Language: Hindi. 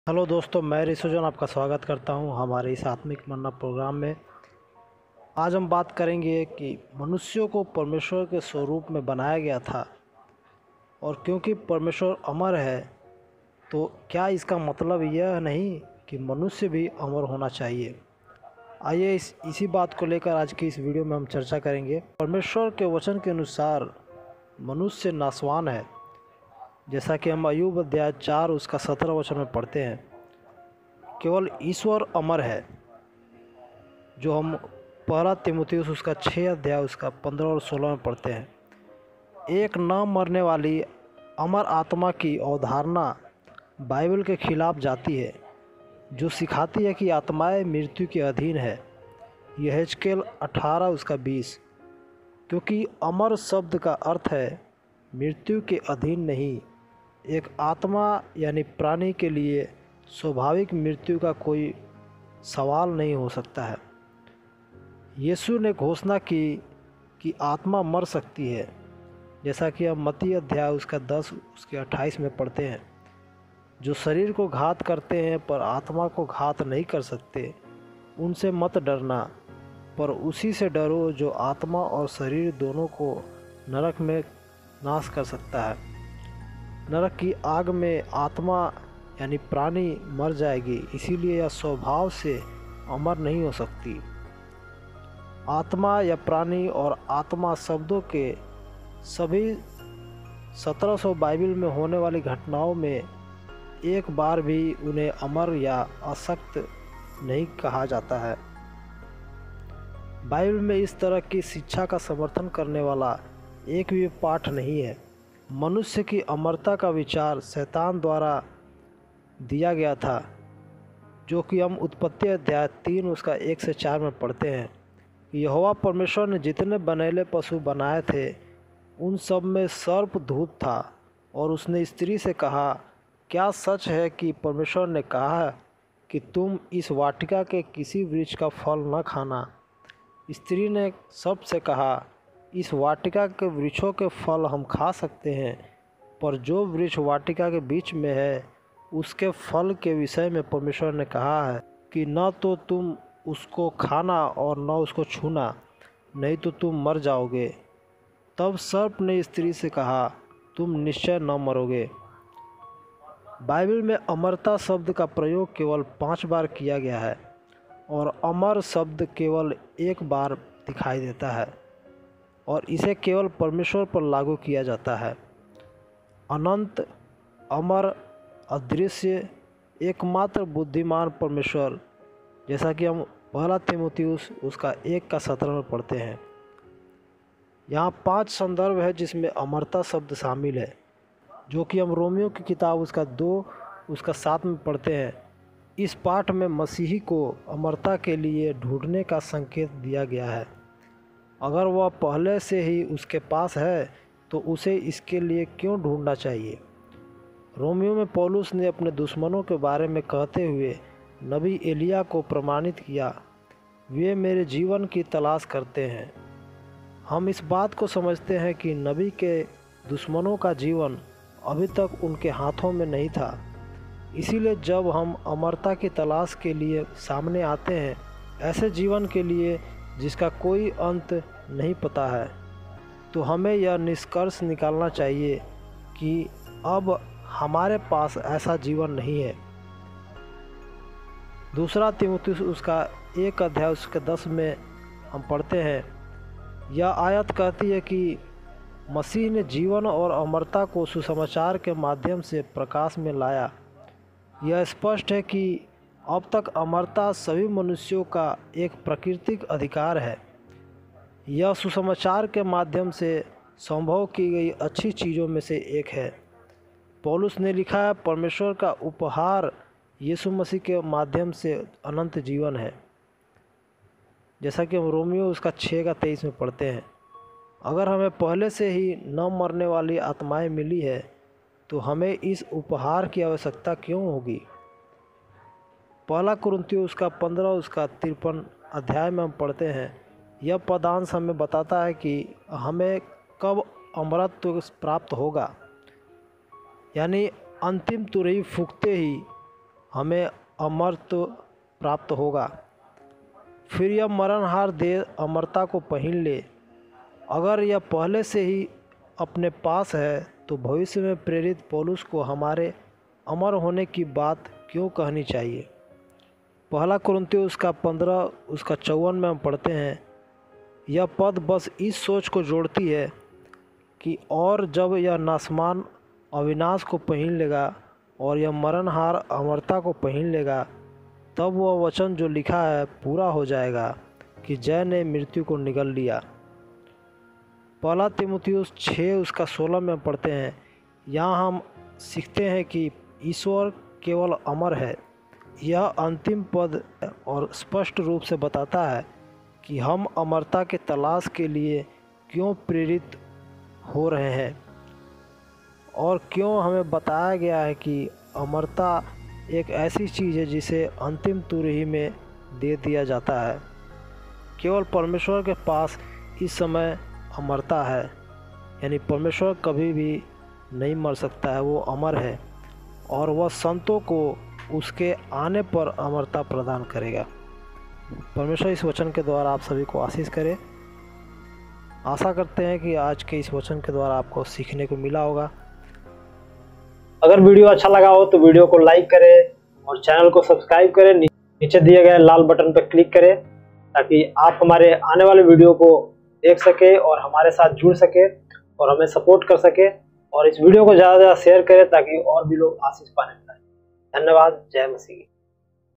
हेलो दोस्तों, मैं ऋषुजन आपका स्वागत करता हूं हमारे इस आत्मिक मन्ना प्रोग्राम में। आज हम बात करेंगे कि मनुष्यों को परमेश्वर के स्वरूप में बनाया गया था और क्योंकि परमेश्वर अमर है तो क्या इसका मतलब यह नहीं कि मनुष्य भी अमर होना चाहिए। आइए इसी बात को लेकर आज की इस वीडियो में हम चर्चा करेंगे। परमेश्वर के वचन के अनुसार मनुष्य नासवान है, जैसा कि हम अय्यूब अध्याय 4 उसका 17 वचन में पढ़ते हैं। केवल ईश्वर अमर है, जो हम पहला तीमुथियुस उसका 6 अध्याय उसका 15 और 16 में पढ़ते हैं। एक न मरने वाली अमर आत्मा की अवधारणा बाइबल के खिलाफ जाती है, जो सिखाती है कि आत्माएं मृत्यु के अधीन है। यहेजकेल 18 उसका 20। क्योंकि अमर शब्द का अर्थ है मृत्यु के अधीन नहीं। एक आत्मा यानी प्राणी के लिए स्वाभाविक मृत्यु का कोई सवाल नहीं हो सकता है। यीशु ने घोषणा की कि आत्मा मर सकती है, जैसा कि हम मत्ती अध्याय उसका 10 उसके 28 में पढ़ते हैं। जो शरीर को घात करते हैं पर आत्मा को घात नहीं कर सकते, उनसे मत डरना, पर उसी से डरो जो आत्मा और शरीर दोनों को नरक में नाश कर सकता है। नरक की आग में आत्मा यानी प्राणी मर जाएगी, इसीलिए यह स्वभाव से अमर नहीं हो सकती। आत्मा या प्राणी और आत्मा शब्दों के सभी 1700 बाइबल में होने वाली घटनाओं में एक बार भी उन्हें अमर या अशक्त नहीं कहा जाता है। बाइबल में इस तरह की शिक्षा का समर्थन करने वाला एक भी पाठ नहीं है। मनुष्य की अमरता का विचार शैतान द्वारा दिया गया था, जो कि हम उत्पत्ति अध्याय 3 उसका 1 से 4 में पढ़ते हैं। यहोवा परमेश्वर ने जितने बनेले पशु बनाए थे, उन सब में सर्प धूत था, और उसने स्त्री से कहा, क्या सच है कि परमेश्वर ने कहा कि तुम इस वाटिका के किसी वृक्ष का फल न खाना? स्त्री ने सर्प से कहा, इस वाटिका के वृक्षों के फल हम खा सकते हैं, पर जो वृक्ष वाटिका के बीच में है, उसके फल के विषय में परमेश्वर ने कहा है कि न तो तुम उसको खाना और न उसको छूना, नहीं तो तुम मर जाओगे। तब सर्प ने स्त्री से कहा, तुम निश्चय न मरोगे। बाइबल में अमरता शब्द का प्रयोग केवल 5 बार किया गया है, और अमर शब्द केवल एक बार दिखाई देता है, और इसे केवल परमेश्वर पर लागू किया जाता है। अनंत, अमर, अदृश्य, एकमात्र बुद्धिमान परमेश्वर, जैसा कि हम पहला तीमुथियुस उसका 1 का 17 में पढ़ते हैं। यहाँ 5 संदर्भ है जिसमें अमरता शब्द शामिल है, जो कि हम रोमियो की किताब उसका 2 उसका 7 में पढ़ते हैं। इस पाठ में मसीही को अमरता के लिए ढूंढने का संकेत दिया गया है। अगर वह पहले से ही उसके पास है तो उसे इसके लिए क्यों ढूंढना चाहिए? रोमियो में पौलुस ने अपने दुश्मनों के बारे में कहते हुए नबी एलिया को प्रमाणित किया, वे मेरे जीवन की तलाश करते हैं। हम इस बात को समझते हैं कि नबी के दुश्मनों का जीवन अभी तक उनके हाथों में नहीं था। इसीलिए जब हम अमरता की तलाश के लिए सामने आते हैं, ऐसे जीवन के लिए जिसका कोई अंत नहीं पता है, तो हमें यह निष्कर्ष निकालना चाहिए कि अब हमारे पास ऐसा जीवन नहीं है। दूसरा तीमुथियुस उसका 1 अध्याय उसके 10 में हम पढ़ते हैं, यह आयत कहती है कि मसीह ने जीवन और अमरता को सुसमाचार के माध्यम से प्रकाश में लाया। यह स्पष्ट है कि अब तक अमरता सभी मनुष्यों का एक प्राकृतिक अधिकार है। यह सुसमाचार के माध्यम से संभव की गई अच्छी चीज़ों में से एक है। पौलुस ने लिखा है, परमेश्वर का उपहार यीशु मसीह के माध्यम से अनंत जीवन है, जैसा कि हम रोमियो उसका 6 का 23 में पढ़ते हैं। अगर हमें पहले से ही न मरने वाली आत्माएं मिली है, तो हमें इस उपहार की आवश्यकता क्यों होगी? पहला कुरिन्थियों उसका 15 उसका 53 अध्याय में हम पढ़ते हैं, यह पदांश हमें बताता है कि हमें कब अमरत्व प्राप्त होगा, यानी अंतिम तुरही फूंकते ही हमें अमरत्व प्राप्त होगा। फिर यह मरणहार देह अमरता को पहन ले। अगर यह पहले से ही अपने पास है तो भविष्य में प्रेरित पौलुस को हमारे अमर होने की बात क्यों कहनी चाहिए। पहला कुरिन्थियों उसका 15 उसका 54 में हम पढ़ते हैं, यह पद बस इस सोच को जोड़ती है कि और जब यह नासमान अविनाश को पहन लेगा और यह मरणहार अमरता को पहन लेगा, तब वह वचन जो लिखा है पूरा हो जाएगा कि जय ने मृत्यु को निगल लिया। पहला तीमुथियुस 6 उसका 16 में पढ़ते हैं, यहाँ हम सीखते हैं कि ईश्वर केवल अमर है। यह अंतिम पद और स्पष्ट रूप से बताता है कि हम अमरता के तलाश के लिए क्यों प्रेरित हो रहे हैं और क्यों हमें बताया गया है कि अमरता एक ऐसी चीज़ है जिसे अंतिम तुरही में दे दिया जाता है। केवल परमेश्वर के पास इस समय अमरता है, यानी परमेश्वर कभी भी नहीं मर सकता है, वो अमर है और वह संतों को उसके आने पर अमरता प्रदान करेगा। परमेश्वर इस वचन के द्वारा आप सभी को आशीष करे। आशा करते हैं कि आज के इस वचन के द्वारा आपको सीखने को मिला होगा। अगर वीडियो अच्छा लगा हो तो वीडियो को लाइक करें और चैनल को सब्सक्राइब करें। नीचे दिए गए लाल बटन पर क्लिक करें ताकि आप हमारे आने वाले वीडियो को देख सके और हमारे साथ जुड़ सके और हमें सपोर्ट कर सके। और इस वीडियो को ज़्यादा से ज़्यादा शेयर करें ताकि और भी लोग आशीष पाने पाएं। धन्यवाद। जय मसीह।